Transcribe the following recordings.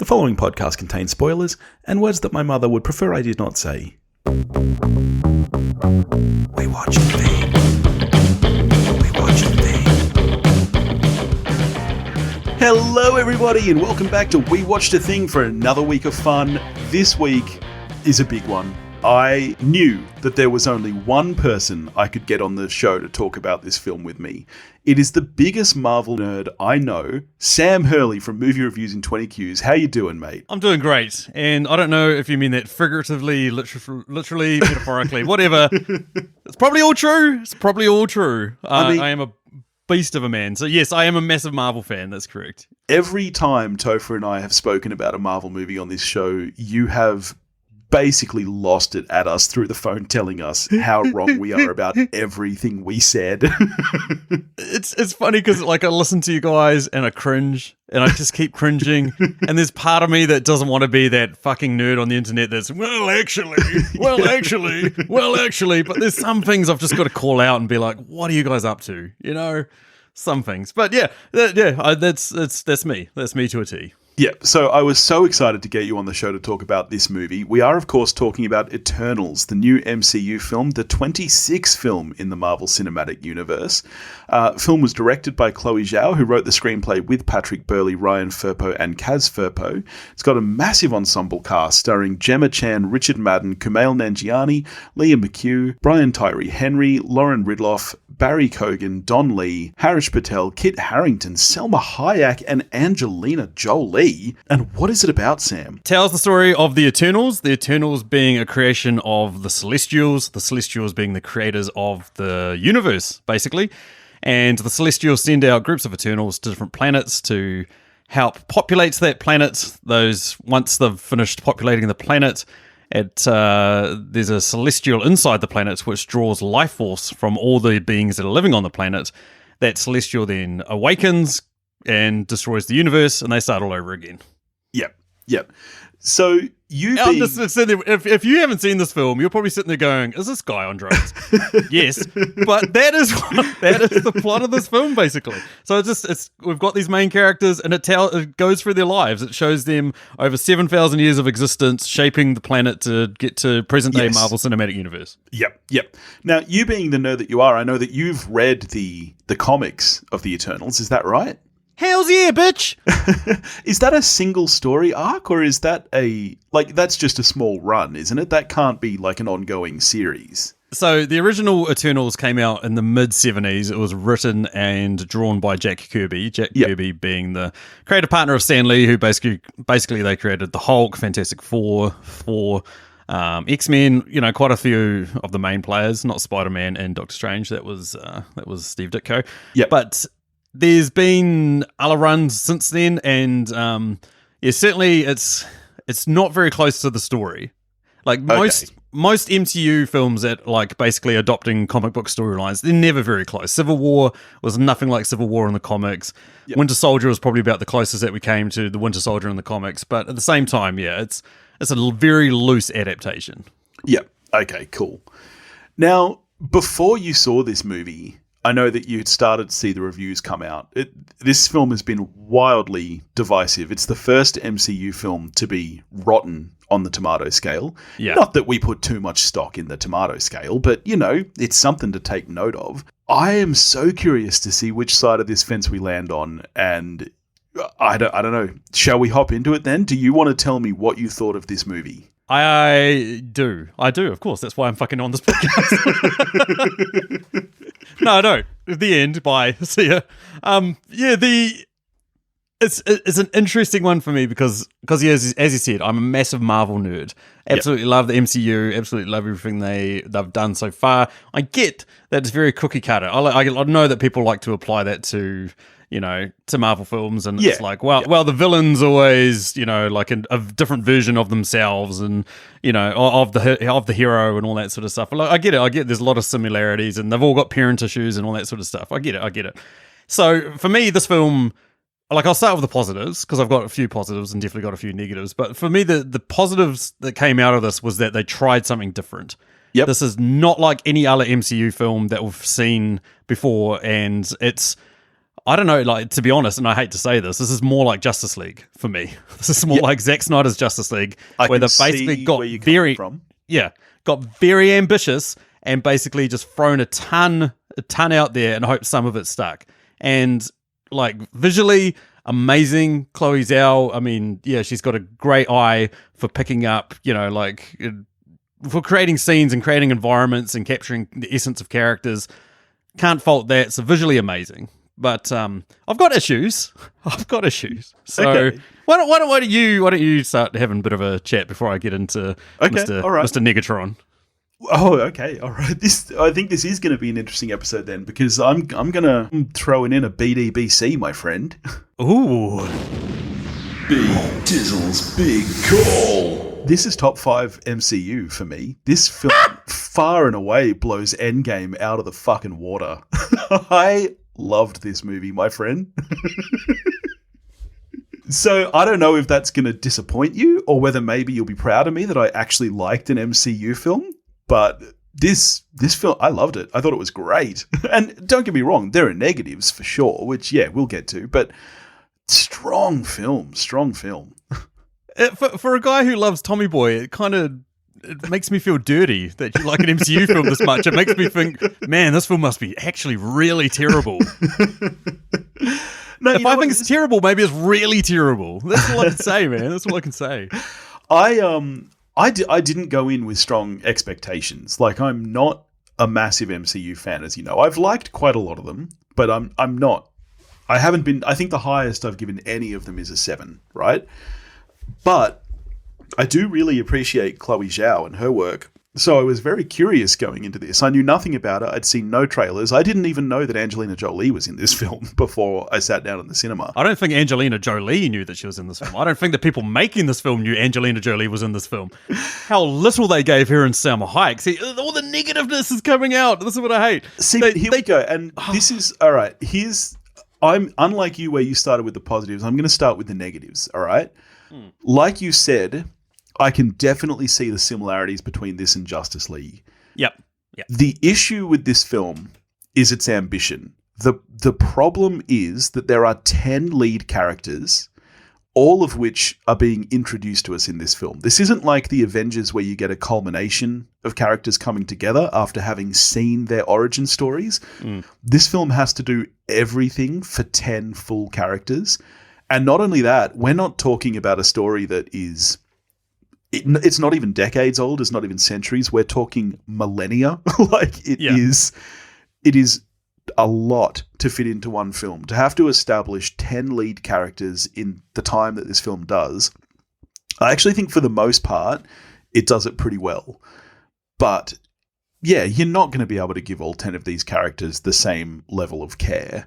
The following podcast contains spoilers and words that my mother would prefer I did not say. We watch the thing. We watch the thing. Hello everybody and welcome back to We Watched a Thing for another week of fun. This week is a big one. I knew that there was only one person I could get on the show to talk about this film with me. It is the biggest Marvel nerd I know, Sam Hurley from Movie Reviews in 20 Qs. How you doing, mate? I'm doing great, and I don't know if you mean that figuratively, literally, metaphorically, whatever. It's probably all true. I am a beast of a man. So yes, I am a massive Marvel fan. That's correct. Every time Topher and I have spoken about a Marvel movie on this show, you have basically lost it at us through the phone telling us how wrong we are about everything we said. It's funny because like I listen to you guys and I cringe and I just keep cringing, and there's part of me that doesn't want to be that fucking nerd on the internet that's well actually, but there's some things I've just got to call out and be like, what are you guys up to? You know, some things. But that's me to a T. Yeah, so I was so excited to get you on the show to talk about this movie. We are, of course, talking about Eternals, the new MCU film, the 26th film in the Marvel Cinematic Universe. Film was directed by Chloé Zhao, who wrote the screenplay with Patrick Burleigh, Harish Patel, and Kaz Firpo. It's got a massive ensemble cast starring Gemma Chan, Richard Madden, Kumail Nanjiani, Lia McHugh, Tyree Henry, Lauren Ridloff, Barry Keoghan, Don Lee, Harish Patel, Kit Harington, Salma Hayek, and Angelina Jolie. And what is it about, Sam? Tells the story of the Eternals being a creation of the Celestials being the creators of the universe, basically. And the Celestials send out groups of Eternals to different planets to help populate that planet. Once they've finished populating the planet, there's a Celestial inside the planet which draws life force from all the beings that are living on the planet. That Celestial then awakens and destroys the universe, and they start all over again. Yep. So if you haven't seen this film, you're probably sitting there going, "Is this guy on drugs?" Yes, but that is the plot of this film, basically. So we've got these main characters, and it goes through their lives. It shows them over 7,000 years of existence, shaping the planet to get to present day Marvel Cinematic Universe. Yep. Now, you being the nerd that you are, I know that you've read the comics of the Eternals. Is that right? Hells yeah, bitch! Is that a single story arc, or is that that's just a small run, isn't it? That can't be like an ongoing series. So the original Eternals came out in the mid-70s. It was written and drawn by Jack Kirby. Kirby being the creative partner of Stan Lee, who basically they created the Hulk, Fantastic Four, X-Men, quite a few of the main players, not Spider-Man and Doctor Strange. That was Steve Ditko. Yeah. But there's been other runs since then, and certainly it's not very close to the story. Like most MCU films that like basically adopting comic book storylines, they're never very close. Civil War was nothing like Civil War in the comics. Yep. Winter Soldier was probably about the closest that we came to the Winter Soldier in the comics, but at the same time, it's a very loose adaptation. Yep. Okay, cool. Now, before you saw this movie, I know that you had started to see the reviews come out. This film has been wildly divisive. It's the first MCU film to be rotten on the tomato scale. Yeah. Not that we put too much stock in the tomato scale, but, it's something to take note of. I am so curious to see which side of this fence we land on, and I don't know. Shall we hop into it then? Do you want to tell me what you thought of this movie? I do, of course. That's why I'm fucking on this podcast. No. The end. Bye. See ya. It's an interesting one for me because as you said, I'm a massive Marvel nerd. Absolutely love the MCU. Absolutely love everything they've done so far. I get that it's very cookie cutter. I know that people like to apply that to Marvel films, and it's like, well, the villain's always, like a different version of themselves, and of the hero and all that sort of stuff. I get it. There's a lot of similarities, and they've all got parent issues and all that sort of stuff. I get it. So for me, this film, like, I'll start with the positives because I've got a few positives and definitely got a few negatives. But for me, the positives that came out of this was that they tried something different. Yep. This is not like any other MCU film that we've seen before, and I don't know, like, to be honest, and I hate to say this is more like Justice League for me. This is more like Zack Snyder's Justice League, where they basically got very ambitious and basically just thrown a ton out there and hoped some of it stuck. And like visually amazing, Chloé Zhao. I mean, yeah, she's got a great eye for picking up, for creating scenes and creating environments and capturing the essence of characters. Can't fault that. So visually amazing. But I've got issues. So Okay. why don't you start having a bit of a chat before I get into Mr. Negatron? Oh, okay, all right. I think this is going to be an interesting episode then, because I'm going to throw in a BDBC, my friend. Ooh, Big Dizzle's Big Call. This is top 5 MCU for me. This film far and away blows Endgame out of the fucking water. I loved this movie, my friend. So I don't know if that's going to disappoint you or whether maybe you'll be proud of me that I actually liked an MCU film. But this film, I loved it. I thought it was great. And don't get me wrong, there are negatives for sure, which, yeah, we'll get to. But strong film. For a guy who loves Tommy Boy, it makes me feel dirty that you like an MCU film this much. It makes me think, man, this film must be actually really terrible. No, if I think it's terrible, maybe it's really terrible. That's all I can say, man. That's all I can say. I didn't go in with strong expectations. Like, I'm not a massive MCU fan, as you know. I've liked quite a lot of them, but I'm not. I haven't been. I think the highest I've given any of them is a 7, right? But I do really appreciate Chloé Zhao and her work. So I was very curious going into this. I knew nothing about it. I'd seen no trailers. I didn't even know that Angelina Jolie was in this film before I sat down in the cinema. I don't think Angelina Jolie knew that she was in this film. I don't think the people making this film knew Angelina Jolie was in this film. How little they gave her and Salma Hayek. See, all the negativeness is coming out. This is what I hate. See, here we go. And this is, all right, I'm unlike you where you started with the positives. I'm going to start with the negatives, all right? Like you said, I can definitely see the similarities between this and Justice League. Yep. The issue with this film is its ambition. The problem is that there are 10 lead characters, all of which are being introduced to us in this film. This isn't like the Avengers where you get a culmination of characters coming together after having seen their origin stories. This film has to do everything for 10 full characters. And not only that, we're not talking about a story that is... It's not even decades old. It's not even centuries. We're talking millennia. It is a lot to fit into one film. To have to establish 10 lead characters in the time that this film does, I actually think for the most part, it does it pretty well. But yeah, you're not going to be able to give all 10 of these characters the same level of care.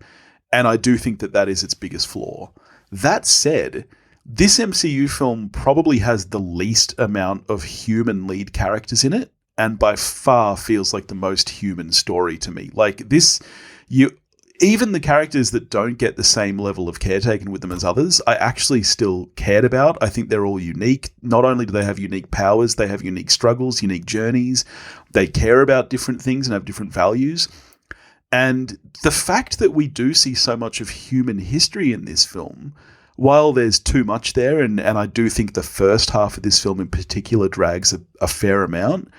And I do think that is its biggest flaw. That said, this MCU film probably has the least amount of human lead characters in it, and by far feels like the most human story to me. Like this, even the characters that don't get the same level of care taken with them as others, I actually still cared about. I think they're all unique. Not only do they have unique powers, they have unique struggles, unique journeys. They care about different things and have different values. And the fact that we do see so much of human history in this film, while there's too much there, and I do think the first half of this film in particular drags a fair amount,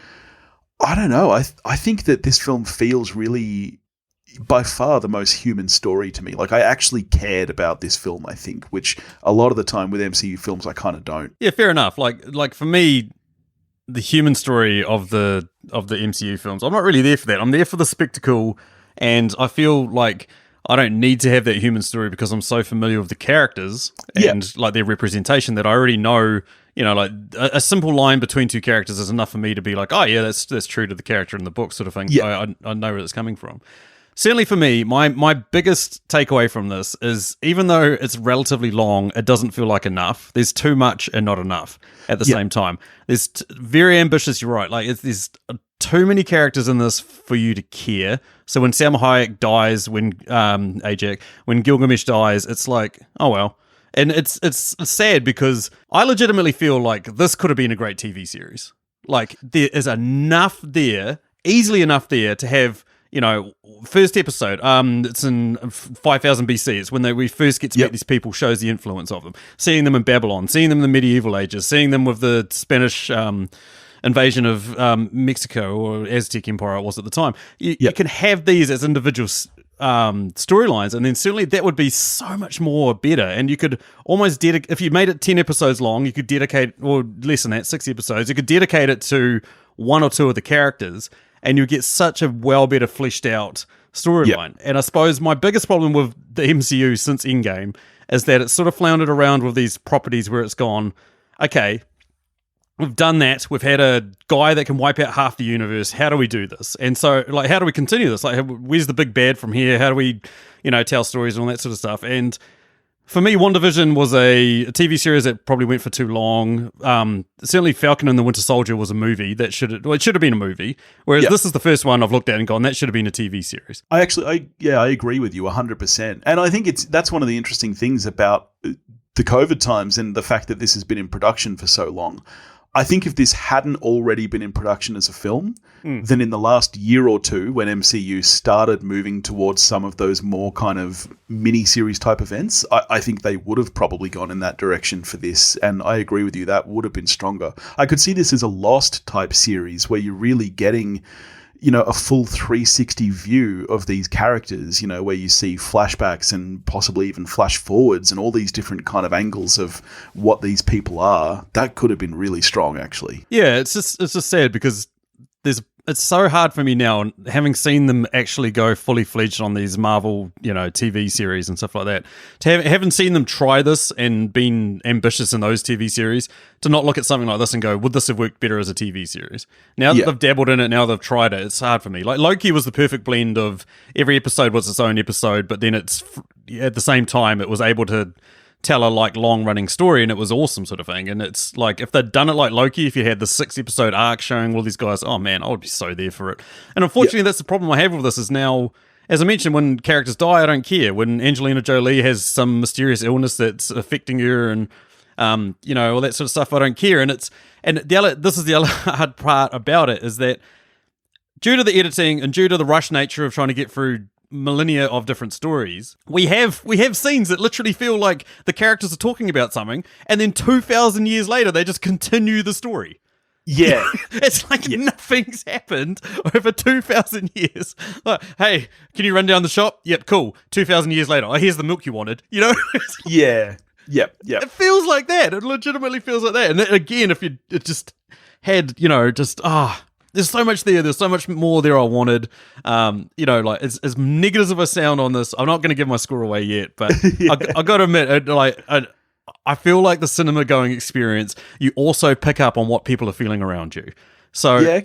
I don't know. I think that this film feels really, by far, the most human story to me. Like, I actually cared about this film, I think, which a lot of the time with MCU films I kind of don't. Yeah, fair enough. Like for me, the human story of the MCU films, I'm not really there for that. I'm there for the spectacle, and I feel like I don't need to have that human story because I'm so familiar with the characters and like their representation that I already know, like a simple line between two characters is enough for me to be like, oh yeah, that's true to the character in the book sort of thing. Yeah. I know where it's coming from. Certainly for me, my biggest takeaway from this is even though it's relatively long, it doesn't feel like enough. There's too much and not enough at the same time. There's very ambitious, you're right. Like there's too many characters in this for you to care. So when Salma Hayek dies, when when Gilgamesh dies, it's like, oh well. And it's sad because I legitimately feel like this could have been a great TV series. Like there is enough there, easily enough there to have first episode, it's in 5000 BC. It's when we first get to meet these people, shows the influence of them. Seeing them in Babylon, seeing them in the medieval ages, seeing them with the Spanish invasion of Mexico, or Aztec Empire it was at the time. You can have these as individual storylines, and then certainly that would be so much more better. And you could almost if you made it 10 episodes long, you could dedicate, or less than that, 6 episodes, you could dedicate it to one or two of the characters, and you get such a better fleshed out storyline. And I suppose my biggest problem with the MCU since Endgame is that it's sort of floundered around with these properties where it's gone, okay, we've done that. We've had a guy that can wipe out half the universe. How do we do this? And so, how do we continue this? Where's the big bad from here? How do we, tell stories and all that sort of stuff? And for me, WandaVision was a TV series that probably went for too long. Certainly, Falcon and the Winter Soldier was a movie that should have been a movie. Whereas this is the first one I've looked at and gone, that should have been a TV series. I agree with you 100%. And I think that's one of the interesting things about the COVID times and the fact that this has been in production for so long. I think if this hadn't already been in production as a film, then in the last year or two, when MCU started moving towards some of those more kind of mini-series type events, I think they would have probably gone in that direction for this. And I agree with you, that would have been stronger. I could see this as a Lost type series where you're really getting, a full 360 view of these characters, where you see flashbacks and possibly even flash forwards and all these different kind of angles of what these people are. That could have been really strong, actually. Yeah, it's just sad because it's so hard for me now, having seen them actually go fully fledged on these Marvel, TV series and stuff like that, to haven't seen them try this and been ambitious in those TV series, to not look at something like this and go, would this have worked better as a TV series? Now that they've dabbled in it, now they've tried it, it's hard for me. Like Loki was the perfect blend of every episode was its own episode, but then it's at the same time it was able to tell a long running story, and it was awesome sort of thing. And it's like, if they'd done it like Loki, if you had the 6 episode arc showing all these guys, oh man, I would be so there for it. And unfortunately that's the problem I have with this, is now, as I mentioned, when characters die, I don't care. When Angelina Jolie has some mysterious illness that's affecting her and all that sort of stuff, I don't care. And this is the other hard part about it, is that due to the editing and due to the rush nature of trying to get through millennia of different stories, we have scenes that literally feel like the characters are talking about something, and then 2,000 years later they just continue the story. Yeah. It's like nothing's happened over 2,000 years. Like, hey, can you run down the shop? Yep, cool. 2,000 years later, oh, here's the milk you wanted. Yeah. Yep. It feels like that. It legitimately feels like that. And again, if it just had, there's so much there. There's so much more there I wanted. As negative as I sound on this, I'm not going to give my score away yet, but I got to admit, I feel like the cinema going experience, you also pick up on what people are feeling around you. So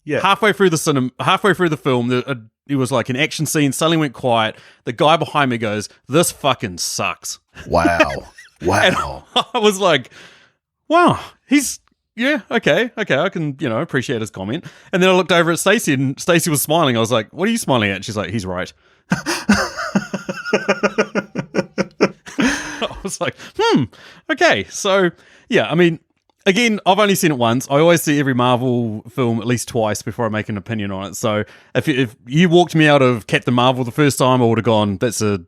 halfway through the film, it was like an action scene. Suddenly went quiet. The guy behind me goes, "This fucking sucks." Wow. And I was like, "Wow, he's." Yeah, okay, I can, appreciate his comment. And then I looked over at Stacey, and Stacey was smiling. I was like, what are you smiling at? She's like, he's right. I was like, okay. So, yeah, I mean, again, I've only seen it once. I always see every Marvel film at least twice before I make an opinion on it. So if you walked me out of Captain Marvel the first time, I would have gone, that's an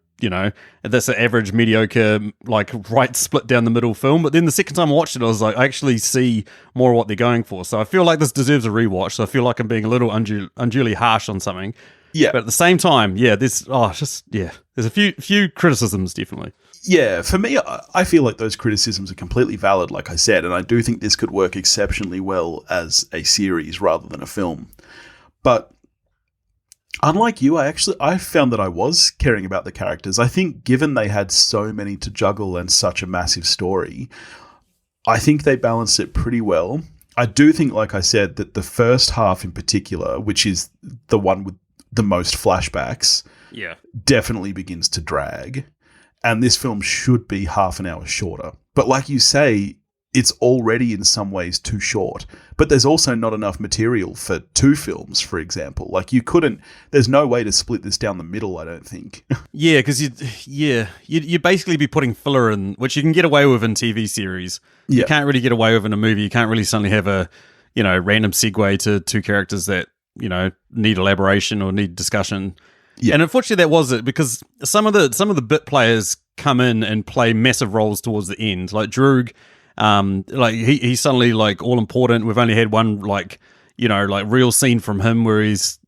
average, mediocre, right split down the middle film. But then the second time I watched it, I was like, I actually see more of what they're going for. So I feel like this deserves a rewatch. So I feel like I'm being a little unduly harsh on something. Yeah. But at the same time, there's a few criticisms, definitely. Yeah, for me, I feel like those criticisms are completely valid, like I said, and I do think this could work exceptionally well as a series rather than a film. But unlike you, I found that I was caring about the characters. I think given they had so many to juggle and such a massive story, I think they balanced it pretty well. I do think, like I said, that the first half in particular, which is the one with the most flashbacks, definitely begins to drag. And this film should be half an hour shorter. But like you say, it's already in some ways too short. But there's also not enough material for 2 films, for example. Like there's no way to split this down the middle, I don't think. Yeah, because you'd basically be putting filler in, which you can get away with in TV series. Yeah. You can't really get away with in a movie. You can't really suddenly have a, random segue to 2 characters that, need elaboration or need discussion. Yeah. And unfortunately that was it, because some of the bit players come in and play massive roles towards the end. Like Droog, like he's suddenly like all important. We've only had one real scene from him where he's,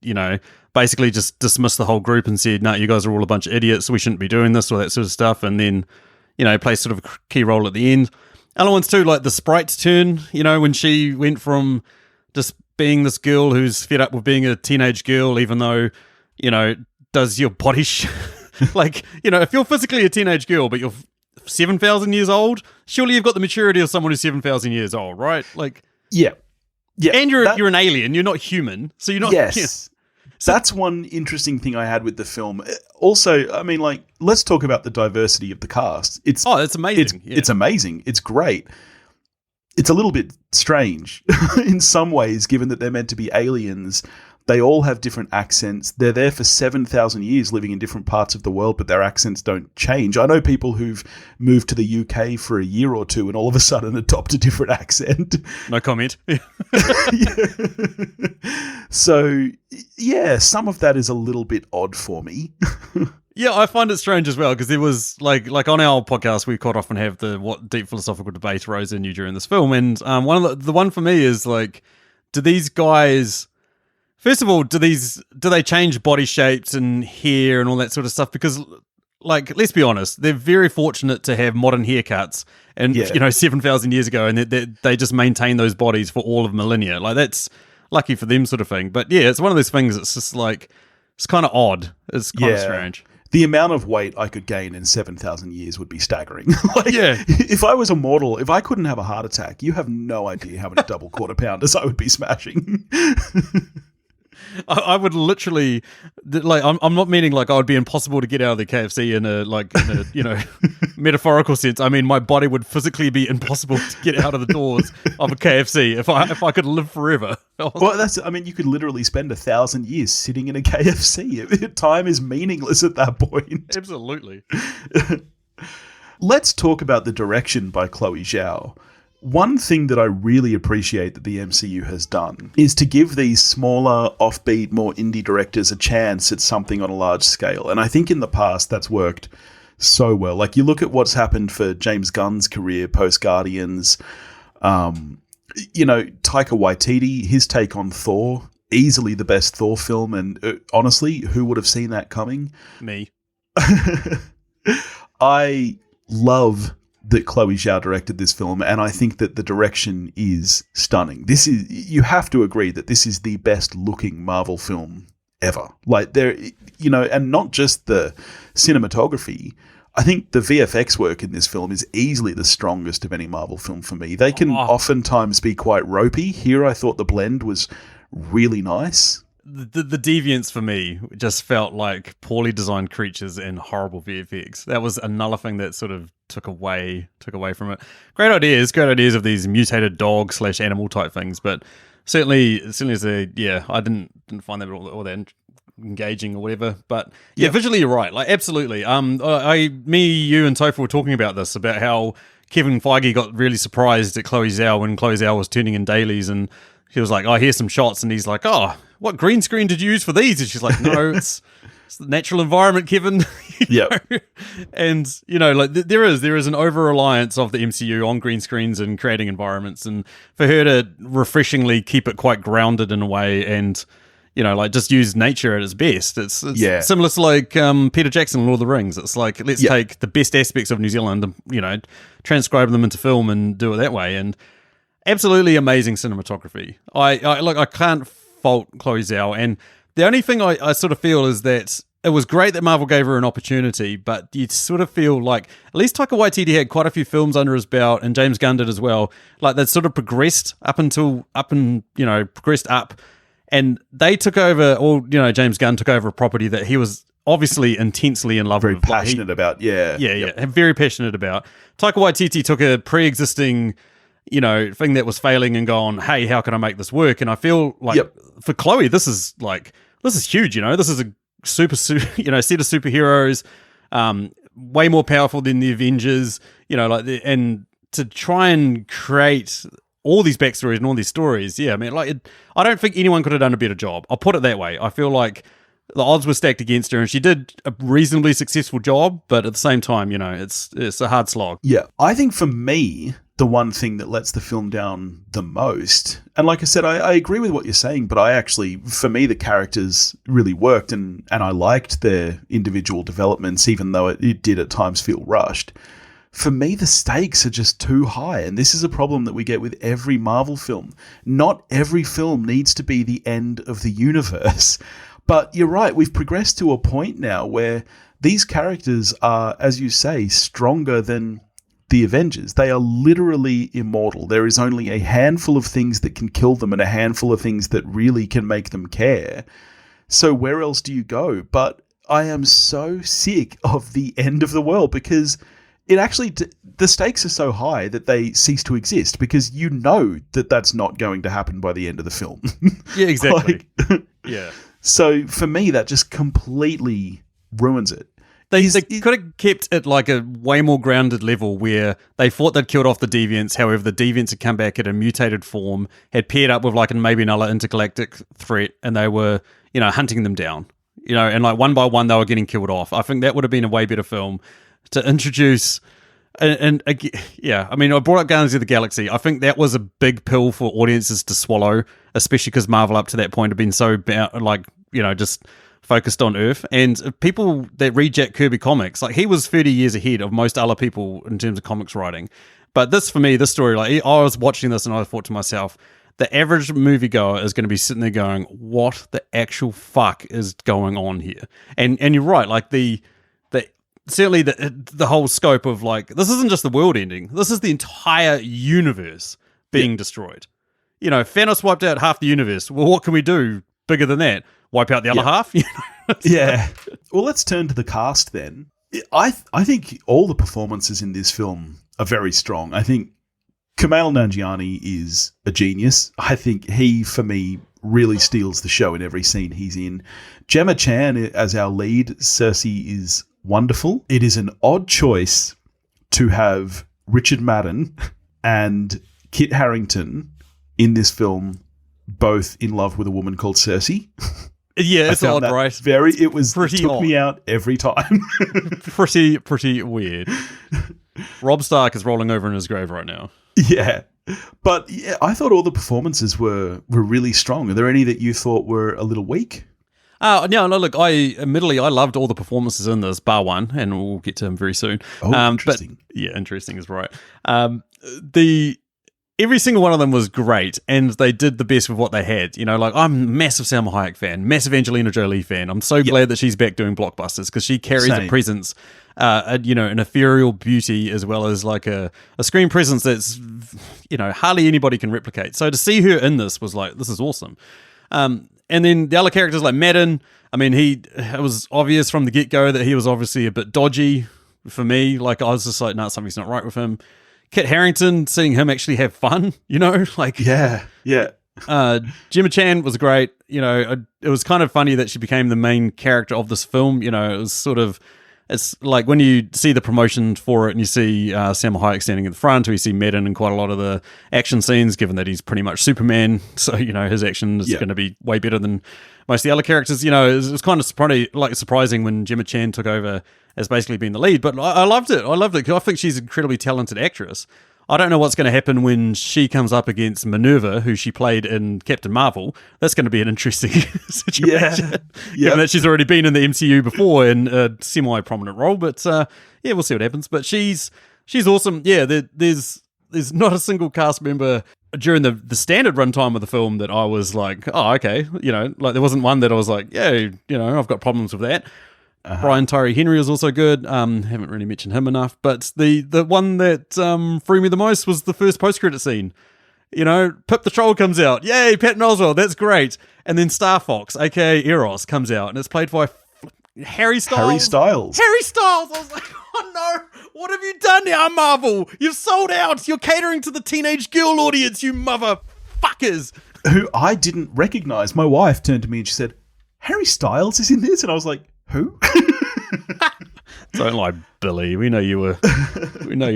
basically just dismissed the whole group and said, no, you guys are all a bunch of idiots, we shouldn't be doing this, or that sort of stuff. And then, plays sort of a key role at the end. Other ones too, like the Sprite's turn, when she went from just being this girl who's fed up with being a teenage girl, even though, does your body like, if you're physically a teenage girl but you're 7,000 years old, surely you've got the maturity of someone who's 7,000 years old, right? Like, yeah, and you're an alien, you're not human, so you're not. Yes. That's one interesting thing I had with the film. Also, I mean, like, let's talk about the diversity of the cast. It's amazing. It's amazing. It's great. It's a little bit strange in some ways, given that they're meant to be aliens. They all have different accents. They're there for 7,000 years living in different parts of the world, but their accents don't change. I know people who've moved to the UK for a year or two and all of a sudden adopt a different accent. No comment. So, yeah, some of that is a little bit odd for me. Yeah, I find it strange as well, because there was like on our podcast we quite often have what deep philosophical debate arose in you during this film, and one of the one for me is like, do these guys? First of all, do they change body shapes and hair and all that sort of stuff? Because, like, let's be honest, they're very fortunate to have modern haircuts, and 7,000 years ago, and they just maintain those bodies for all of millennia. Like, that's lucky for them, sort of thing. But yeah, it's one of those things that's just like, it's kind of odd. It's kind of strange. The amount of weight I could gain in 7,000 years would be staggering. If I was immortal, if I couldn't have a heart attack, you have no idea how many double quarter pounders I would be smashing. I would literally, like, I'm not meaning like I would be impossible to get out of the KFC in a metaphorical sense. I mean, my body would physically be impossible to get out of the doors of a KFC if I could live forever. Well, you could literally spend 1,000 years sitting in a KFC. Time is meaningless at that point. Absolutely. Let's talk about the direction by Chloé Zhao. One thing that I really appreciate that the MCU has done is to give these smaller, offbeat, more indie directors a chance at something on a large scale. And I think in the past that's worked so well. Like, you look at what's happened for James Gunn's career post-Guardians. Taika Waititi, his take on Thor, easily the best Thor film. And honestly, who would have seen that coming? Me. I love that Chloé Zhao directed this film, and I think that the direction is stunning. You have to agree that this is the best looking Marvel film ever. Like, and not just the cinematography. I think the VFX work in this film is easily the strongest of any Marvel film for me. They can oftentimes be quite ropey. Here I thought the blend was really nice. The Deviants for me just felt like poorly designed creatures and horrible VFX. That was another thing that sort of took away from it. Great ideas of these mutated dog / animal type things, but certainly as I didn't find that all that engaging or whatever. But yeah, visually you're right. Like, absolutely. You and Topher were talking about this, about how Kevin Feige got really surprised at Chloé Zhao when Chloé Zhao was turning in dailies, and he was like, "Oh, here's some shots," and he's like, "Oh, what green screen did you use for these?" And she's like, "No, it's the natural environment, Kevin." Yeah. And there is an over reliance of the MCU on green screens and creating environments, and for her to refreshingly keep it quite grounded in a way, and just use nature at its best. It's similar to like Peter Jackson and Lord of the Rings. It's like, let's take the best aspects of New Zealand and transcribe them into film and do it that way. And absolutely amazing cinematography. I can't fault Chloé Zhao, and the only thing I sort of feel is that it was great that Marvel gave her an opportunity, but you sort of feel like at least Taika Waititi had quite a few films under his belt, and James Gunn did as well. Like, that sort of progressed progressed up, and they took over. Or James Gunn took over a property that he was obviously intensely in love with, very passionate about. Very passionate about. Taika Waititi took a pre-existing thing that was failing and gone, hey, how can I make this work? And I feel like for Chloe, this is huge. This is a super set of superheroes, way more powerful than the Avengers. And to try and create all these backstories and all these stories, yeah, I mean, I don't think anyone could have done a better job. I'll put it that way. I feel like the odds were stacked against her, and she did a reasonably successful job, but at the same time, it's a hard slog. Yeah, I think for me, the one thing that lets the film down the most, and like I said, I agree with what you're saying, but for me, the characters really worked, and I liked their individual developments, even though it did at times feel rushed. For me, the stakes are just too high, and this is a problem that we get with every Marvel film. Not every film needs to be the end of the universe. But you're right, we've progressed to a point now where these characters are, as you say, stronger than the Avengers. They are literally immortal. There is only a handful of things that can kill them and a handful of things that really can make them care. So where else do you go? But I am so sick of the end of the world, because it actually, the stakes are so high that they cease to exist, because you know that that's not going to happen by the end of the film. Yeah, exactly. Yeah. So for me, that just completely ruins it. They could have kept it like a way more grounded level where they thought they'd killed off the Deviants. However, the Deviants had come back in a mutated form, had paired up with maybe another intergalactic threat, and they were, hunting them down. And one by one they were getting killed off. I think that would have been a way better film to introduce. And yeah, I mean, I brought up Guardians of the Galaxy. I think that was a big pill for audiences to swallow, especially because Marvel up to that point had been so just focused on Earth. And people that read Jack Kirby comics, he was 30 years ahead of most other people in terms of comics writing. But this story, I was watching this and I thought to myself, the average moviegoer is going to be sitting there going, what the actual fuck is going on here? And you're right, certainly the whole scope of this isn't just the world ending. This is the entire universe being destroyed. Thanos wiped out half the universe. Well, what can we do bigger than that? Wipe out the other half? Yeah. Well, let's turn to the cast then. I think all the performances in this film are very strong. I think Kumail Nanjiani is a genius. I think he, for me, really steals the show in every scene he's in. Gemma Chan as our lead, Cersei, is wonderful. It is an odd choice to have Richard Madden and Kit Harington in this film, both in love with a woman called Cersei. Yeah, it's odd, right? Took me out every time. pretty weird. Robb Stark is rolling over in his grave right now. Yeah. But yeah, I thought all the performances were really strong. Are there any that you thought were a little weak? No, look, I loved all the performances in this, bar one, and we'll get to him very soon. Oh, interesting. But, yeah, interesting is right. Every single one of them was great, and they did the best with what they had. I'm a massive Salma Hayek fan, massive Angelina Jolie fan. I'm so glad that she's back doing blockbusters, because she carries a presence, an ethereal beauty, as well as a screen presence that's, hardly anybody can replicate. So to see her in this was this is awesome. And then the other characters like Madden, I mean, it was obvious from the get-go that he was obviously a bit dodgy for me. I was just no, something's not right with him. Kit Harington, seeing him actually have fun, Yeah. Gemma Chan was great. It was kind of funny that she became the main character of this film. It was sort of, it's like when you see the promotion for it and you see Salma Hayek standing in the front, or you see Madden in quite a lot of the action scenes, given that he's pretty much Superman. So, his action is going to be way better than most of the other characters. It was kind of surprising when Gemma Chan took over as basically being the lead. But I loved it. Because I think she's an incredibly talented actress. I don't know what's going to happen when she comes up against Minerva, who she played in Captain Marvel. That's going to be an interesting situation. Yeah. Given that she's already been in the MCU before in a semi-prominent role. But yeah, we'll see what happens. But she's awesome. Yeah, there's not a single cast member during the standard runtime of the film that I was like, oh, okay. There wasn't one that I was like, yeah, I've got problems with that. Brian Tyree Henry was also good. Haven't really mentioned him enough, but the one that threw me the most was the first post-credit scene. Pip the Troll comes out. Yay, Patton Oswalt, that's great. And then Star Fox, aka Eros, comes out, and it's played by Harry Styles. Harry Styles. I was like, oh no, what have you done now, Marvel? You've sold out. You're catering to the teenage girl audience, you motherfuckers. Who I didn't recognize. My wife turned to me and she said, Harry Styles is in this? And I was like, who? Don't lie, Billy. We know you're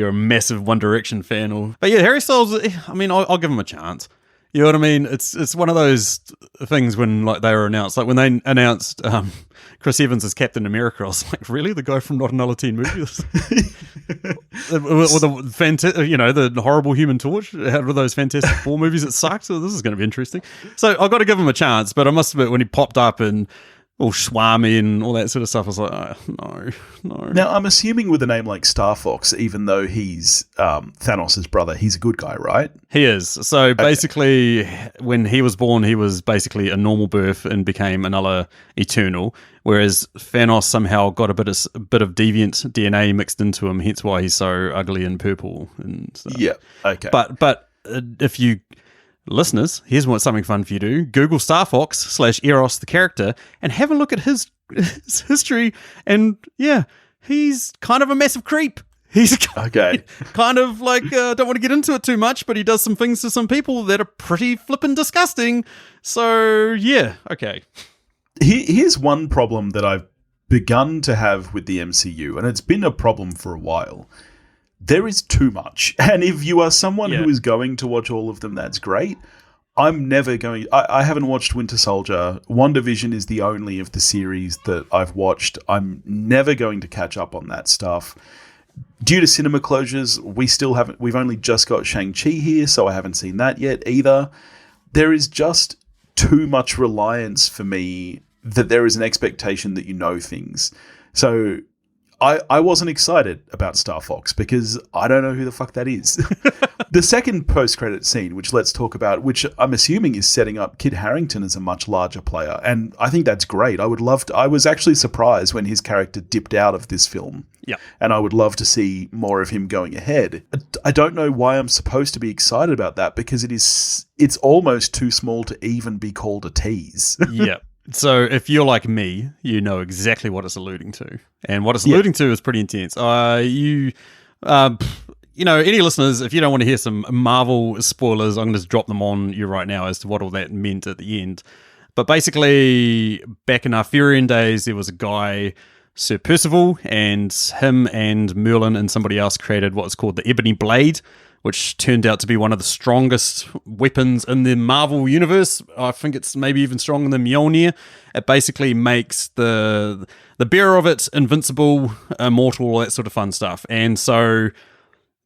a massive One Direction fan. But yeah, Harry Styles. I mean, I'll give him a chance. You know what I mean? It's one of those things when like they were announced, like when they announced Chris Evans as Captain America. I was like, really, the guy from Not Another Teen Movie? With the horrible Human Torch out of those Fantastic Four movies that sucked. So this is going to be interesting. So I've got to give him a chance. But I must admit, when he popped up and all swami and all that sort of stuff, I was like, oh, no. Now, I'm assuming with a name like Star Fox, even though he's Thanos' brother, he's a good guy, right? He is. So basically, when he was born, he was basically a normal birth and became another Eternal, whereas Thanos somehow got a bit of deviant DNA mixed into him, hence why he's so ugly and purple and stuff. Yeah, okay. But if you... Listeners, here's something fun for you to do. Google Star Fox /Eros the character and have a look at his history. And yeah, he's kind of a massive creep. He's kind of like, don't want to get into it too much, but he does some things to some people that are pretty flippin' disgusting. So yeah, okay. Here's one problem that I've begun to have with the MCU, and it's been a problem for a while. There is too much. And if you are someone who is going to watch all of them, that's great. I'm never going... I haven't watched Winter Soldier. WandaVision is the only of the series that I've watched. I'm never going to catch up on that stuff. Due to cinema closures, we've only just got Shang-Chi here, so I haven't seen that yet either. There is just too much reliance for me that there is an expectation that you know things. So... I wasn't excited about Star Fox because I don't know who the fuck that is. The second post-credit scene, which let's talk about, which I'm assuming is setting up Kit Harington as a much larger player, and I think that's great. I was actually surprised when his character dipped out of this film. Yeah. And I would love to see more of him going ahead. I don't know why I'm supposed to be excited about that because it's almost too small to even be called a tease. Yeah. So if you're like me, you know exactly what it's alluding to. And what it's alluding to is pretty intense. Any listeners, if you don't want to hear some Marvel spoilers, I'm going to just drop them on you right now as to what all that meant at the end. But basically, back in Arthurian days, there was a guy, Sir Percival, and him and Merlin and somebody else created what's called the Ebony Blade, which turned out to be one of the strongest weapons in the Marvel universe. I think it's maybe even stronger than Mjolnir. It basically makes the bearer of it invincible, immortal, all that sort of fun stuff. And so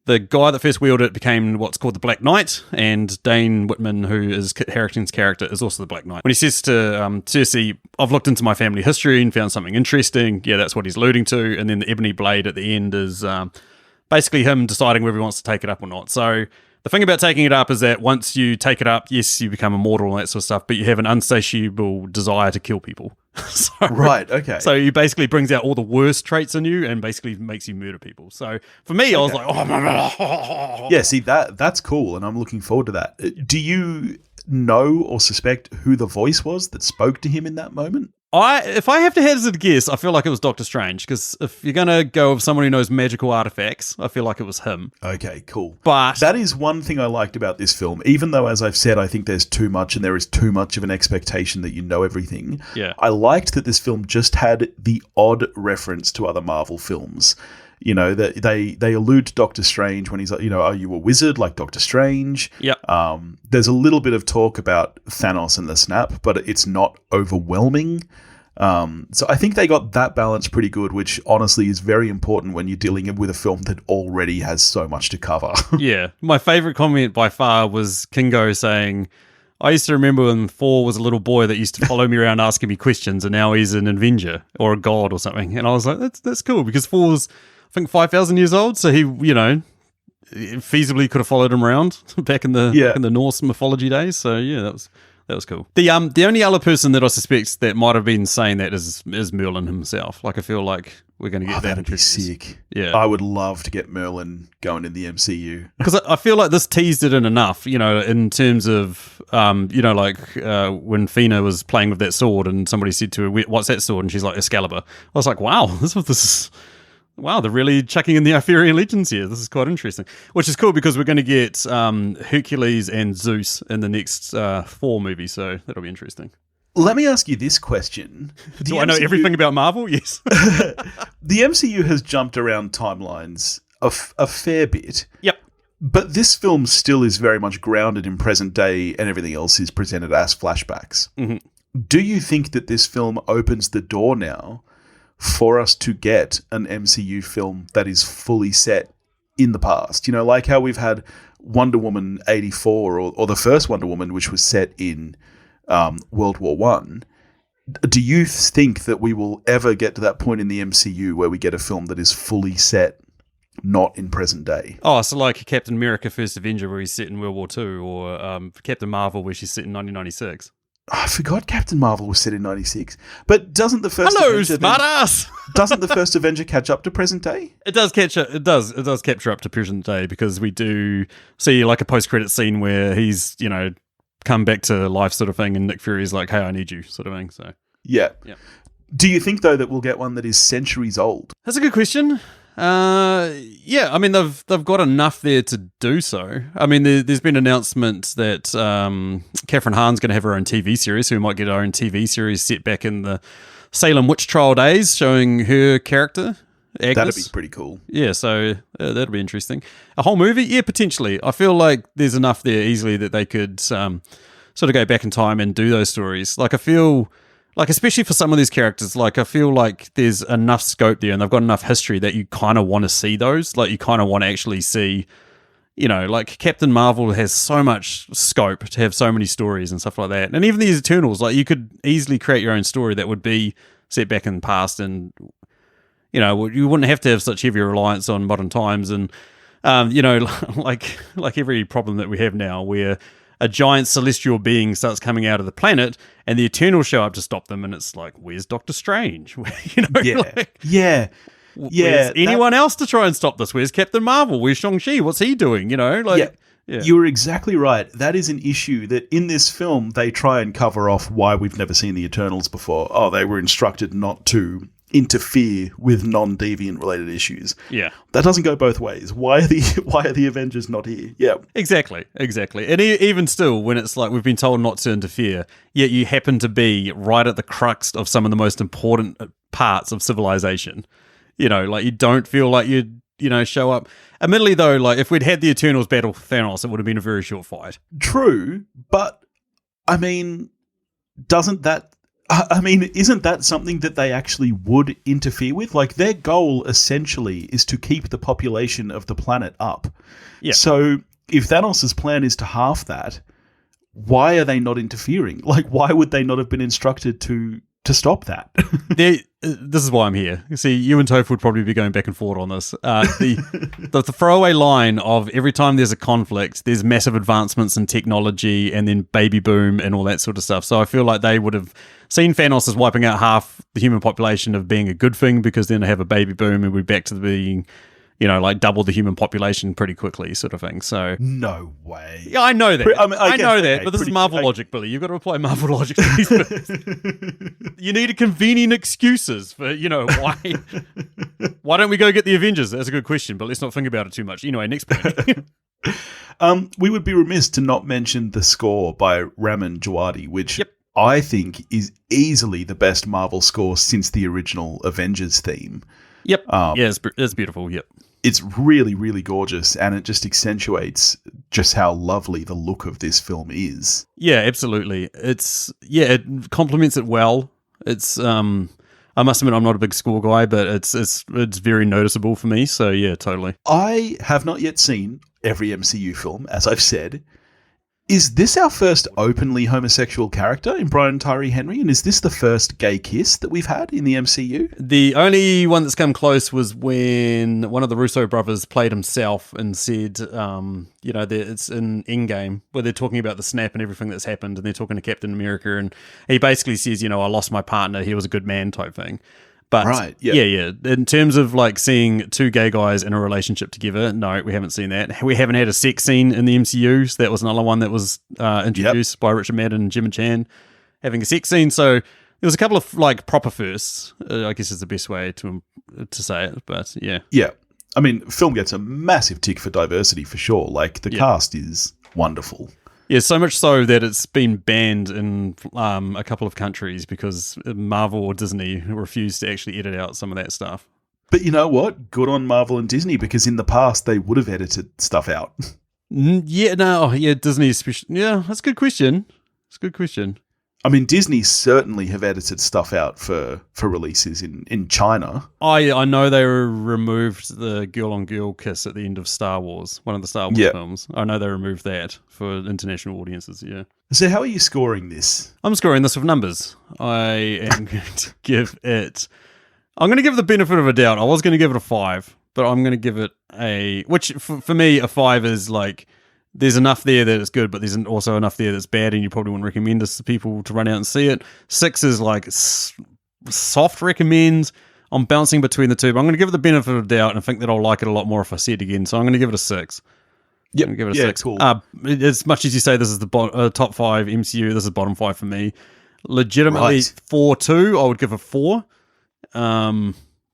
the guy that first wielded it became what's called the Black Knight, and Dane Whitman, who is Kit Harington's character, is also the Black Knight. When he says to Cersei, I've looked into my family history and found something interesting, yeah, that's what he's alluding to. And then the Ebony Blade at the end is... basically him deciding whether he wants to take it up or not. So the thing about taking it up is that once you take it up, yes, you become immortal and that sort of stuff, but you have an unsatiable desire to kill people. Right, okay. So he basically brings out all the worst traits in you and basically makes you murder people. So for me, I was like, oh my God. Yeah, see, that's cool, and I'm looking forward to that. Do you know or suspect who the voice was that spoke to him in that moment? If I have to hazard a guess, I feel like it was Doctor Strange, because if you're going to go with someone who knows magical artifacts, I feel like it was him. Okay, cool. But that is one thing I liked about this film. Even though, as I've said, I think there's too much and there is too much of an expectation that you know everything. Yeah. I liked that this film just had the odd reference to other Marvel films. You know, that they allude to Doctor Strange when he's like, are you a wizard like Doctor Strange? Yep. There's a little bit of talk about Thanos and the snap, but it's not overwhelming. So I think they got that balance pretty good, which honestly is very important when you're dealing with a film that already has so much to cover. Yeah. My favorite comment by far was Kingo saying, I used to remember when Thor was a little boy that used to follow me around asking me questions, and now he's an Avenger or a god or something. And I was like, that's cool, because Thor's, I think, 5,000 years old, so he, feasibly could have followed him around back in the Norse mythology days. So yeah, that was cool. The only other person that I suspect that might have been saying that is Merlin himself. Like, I feel like we're going to get that. That'd be sick. Yeah, I would love to get Merlin going in the MCU, because I feel like this teased it in enough. in terms of when Fina was playing with that sword and somebody said to her, "What's that sword?" and she's like, "Excalibur." I was like, "Wow, this is." Wow, they're really chucking in the Arthurian legends here. This is quite interesting. Which is cool, because we're going to get Hercules and Zeus in the next Thor movie, so that'll be interesting. Let me ask you this question. Do I know everything about Marvel? Yes. The MCU has jumped around timelines a fair bit. Yep. But this film still is very much grounded in present day, and everything else is presented as flashbacks. Mm-hmm. Do you think that this film opens the door now for us to get an MCU film that is fully set in the past? You know, like how we've had Wonder Woman 84 or the first Wonder Woman, which was set in World War One. Do you think that we will ever get to that point in the MCU where we get a film that is fully set not in present day? Oh, so like Captain America First Avenger where he's set in World War II, or Captain Marvel where she's set in 1996. I forgot Captain Marvel was set in 96. But doesn't the first Hello, Avenger smartass! Doesn't the first Avenger catch up to present day? It does capture up to present day, because we do see like a post-credit scene where he's, you know, come back to life sort of thing, and Nick Fury's like, hey, I need you sort of thing. So Yeah. Yeah. Do you think, though, that we'll get one that is centuries old? That's a good question. Yeah, I mean, they've got enough there to do so. I mean, there's been announcements that Catherine Hahn's going to have her own TV series, so we might get our own TV series set back in the Salem witch trial days, showing her character, Agnes. That'd be pretty cool. Yeah, so that'd be interesting. A whole movie? Yeah, potentially. I feel like there's enough there easily that they could sort of go back in time and do those stories. Like, I feel... like, especially for some of these characters, like, I feel like there's enough scope there and they've got enough history that you kind of want to see those. Like, you kind of want to actually see, you know, like Captain Marvel has so much scope to have so many stories and stuff like that. And even these Eternals, like, you could easily create your own story that would be set back in the past, and, you know, you wouldn't have to have such heavy reliance on modern times. And, you know, like every problem that we have now where a giant celestial being starts coming out of the planet and the Eternals show up to stop them, and it's like, where's Doctor Strange? You know, Yeah. like, Yeah. where's anyone else to try and stop this? Where's Captain Marvel? Where's Shang-Chi? What's he doing? You know, like, yeah. You're exactly right. That is an issue that in this film they try and cover off why we've never seen the Eternals before. Oh, they were instructed not to interfere with non-deviant related issues. Yeah. That doesn't go both ways. Why are the Avengers not here? Yeah. Exactly. And even still, when it's like we've been told not to interfere, yet you happen to be right at the crux of some of the most important parts of civilization. You know, like, you don't feel like you'd, you know, show up. Admittedly, though, like, if we'd had the Eternals battle Thanos, it would have been a very short fight. True, but I mean, isn't that something that they actually would interfere with? Like, their goal essentially is to keep the population of the planet up. Yeah. So if Thanos' plan is to halve that, why are they not interfering? Like, why would they not have been instructed to stop that? This is why I'm here. See, you and Toph would probably be going back and forth on this. The throwaway line of every time there's a conflict, there's massive advancements in technology and then baby boom and all that sort of stuff. So I feel like they would have seen Thanos as wiping out half the human population of being a good thing, because then they have a baby boom and we're back to being, you know, like double the human population pretty quickly, sort of thing. So No way. yeah, I know that. I know that, okay, but this is pretty- Marvel logic, Billy. You've got to apply Marvel logic to these things. You need convenient excuses for, you know, why don't we go get the Avengers? That's a good question, but let's not think about it too much. Anyway, next point. We would be remiss to not mention the score by Ramin Djawadi, which I think is easily the best Marvel score since the original Avengers theme. Yep. Yeah, it's beautiful. Yep. It's really, really gorgeous, and it just accentuates just how lovely the look of this film is. Yeah, absolutely. It complements it well. It's I must admit I'm not a big score guy, but it's very noticeable for me. So yeah, totally. I have not yet seen every MCU film, as I've said. Is this our first openly homosexual character in Brian Tyree Henry? And is this the first gay kiss that we've had in the MCU? The only one that's come close was when one of the Russo brothers played himself and said, you know, it's in Endgame, where they're talking about the snap and everything that's happened, and they're talking to Captain America, and he basically says, you know, I lost my partner, he was a good man type thing. But right, yeah. In terms of like seeing two gay guys in a relationship together, no, we haven't seen that. We haven't had a sex scene in the MCU. So that was another one that was introduced by Richard Madden and Gemma Chan having a sex scene. So there was a couple of like proper firsts, I guess is the best way to say it. But yeah. Yeah. I mean, film gets a massive tick for diversity for sure. Like, the cast is wonderful. Yeah, so much so that it's been banned in a couple of countries because Marvel or Disney refused to actually edit out some of that stuff. But you know what? Good on Marvel and Disney, because in the past they would have edited stuff out. Disney especially. Yeah, that's a good question. It's a good question. I mean, Disney certainly have edited stuff out for releases in China. I know they removed the girl-on-girl kiss at the end of Star Wars, one of the Star Wars films. I know they removed that for international audiences, yeah. So how are you scoring this? I'm scoring this with numbers. I am going to give it... I'm going to give it the benefit of a doubt. I was going to give it a 5, but I'm going to give it a... Which, for me, a 5 is like... There's enough there that it's good, but there's also enough there that's bad, and you probably wouldn't recommend this to people to run out and see it. 6 is like soft recommends. I'm bouncing between the two, but I'm going to give it the benefit of the doubt, and I think that I'll like it a lot more if I see it again. So I'm going to give it a 6. Yep. I'm going to give it a 6. Cool. As much as you say this is the top 5 MCU, this is bottom 5 for me. Legitimately 4-2, I would give a 4.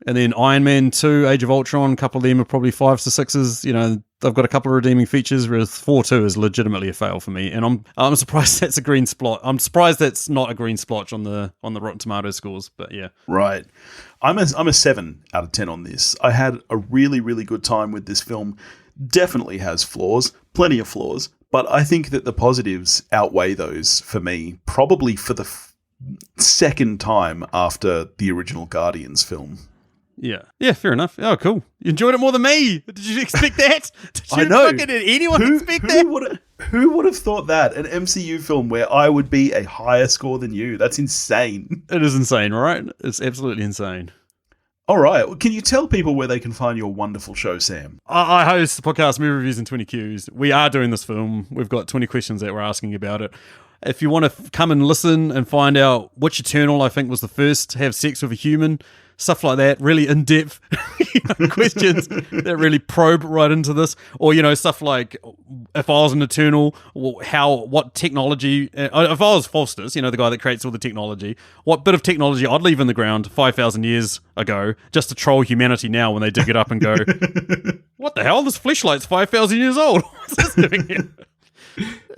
And then Iron Man 2, Age of Ultron, a couple of them are probably 5s to 6s. You know, they've got a couple of redeeming features, whereas 4-2 is legitimately a fail for me. And I'm surprised that's a green splotch. I'm surprised that's not a green splotch on the Rotten Tomatoes scores, but yeah. Right. I'm a 7 out of 10 on this. I had a really, really good time with this film. Definitely has flaws, plenty of flaws, but I think that the positives outweigh those for me, probably for the second time after the original Guardians film. Yeah, fair enough. Oh, cool. You enjoyed it more than me. Did you expect that? Did anyone expect that? Who would have thought that? An MCU film where I would be a higher score than you? That's insane. It is insane, right? It's absolutely insane. All right. Well, can you tell people where they can find your wonderful show, Sam? I host the podcast Movie Reviews in 20 Qs. We are doing this film. We've got 20 questions that we're asking about it. If you want to come and listen and find out which Eternal I think was the first to have sex with a human, stuff like that, really in-depth questions that really probe right into this. Or, stuff like, if I was an Eternal, what technology, if I was Faustus, the guy that creates all the technology, what bit of technology I'd leave in the ground 5,000 years ago just to troll humanity now when they dig it up and go, what the hell? This fleshlight's 5,000 years old. What's this doing here?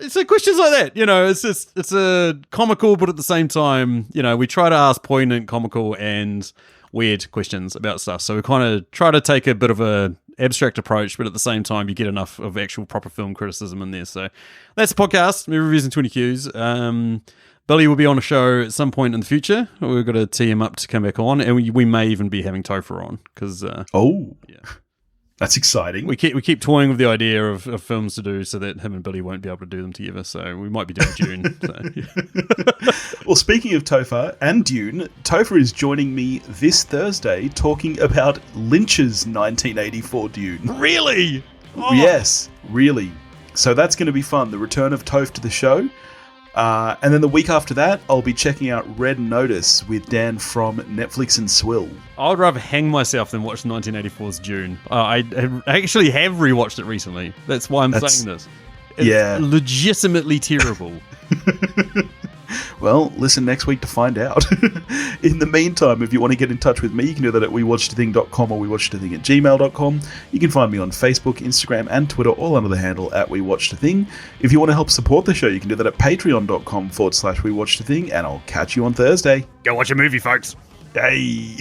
So questions like that, it's a comical, but at the same time, we try to ask poignant, comical, and weird questions about stuff. So we kind of try to take a bit of a abstract approach, but at the same time, you get enough of actual proper film criticism in there. So that's the podcast, Movie Reviews in 20 Qs. Billy will be on a show at some point in the future. We've got to tee him up to come back on, and we may even be having Topher on because that's exciting. We keep toying with the idea of films to do so that him and Billy won't be able to do them together. So we might be doing Dune. Well, speaking of Topher and Dune, Topher is joining me this Thursday talking about Lynch's 1984 Dune. Really? Oh. Yes, really. So that's going to be fun. The return of Toph to the show. And then the week after that, I'll be checking out Red Notice with Dan from Netflix and Swill. I would rather hang myself than watch 1984's Dune. I actually have rewatched it recently. That's why I'm saying this. It's legitimately terrible. Well, listen next week to find out. In the meantime, if you want to get in touch with me, you can do that at wewatchedathing.com or wewatchedathing@gmail.com. You can find me on Facebook, Instagram, and Twitter, all under the handle @wewatchedathing. If you want to help support the show, you can do that at patreon.com/wewatchedathing, and I'll catch you on Thursday. Go watch a movie, folks. Hey!